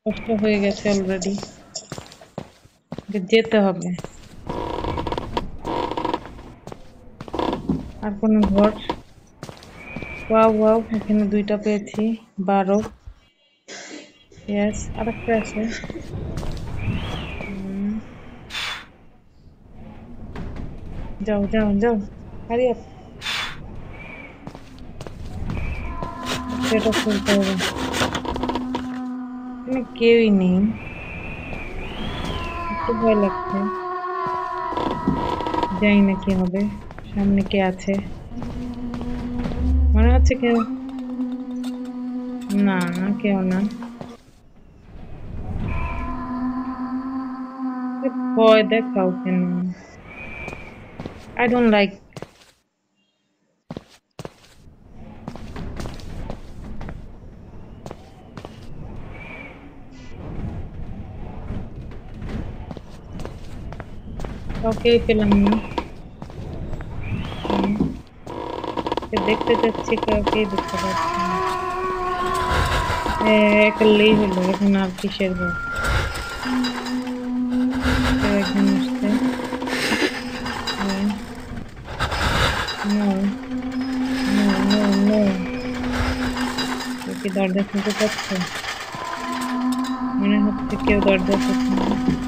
কষ্ট হয়ে গেছে অলরেডি, যেতে হবে। আর কোনো ঘর? ওয়াও ওয়াও, এখানে দুইটা পেয়েছি। 12। ইয়েস, আরেকটা আছে। হুম, যাও যাও যাও, হারি আপ। সেটা খুলতে হবে। এখানে কেউই নেই, একটু ভয় লাগছে। জানি না কি হবে। সামনে কে আছে? মনে হচ্ছে কেউ। না, কেউ না। ভয় দেখাও কেন? I don't like. কাউকেই পেলাম না। হুম, দেখতে চাচ্ছি, কাউকেই দেখতে পাচ্ছি না। একালেই হলো, এখন আর কিসের ভয়? কেউ একজন আসছে। No no no no. কেউ কি দরজা খুলতে চাচ্ছে? মনে হচ্ছে কেউ দরজা খুলছে না।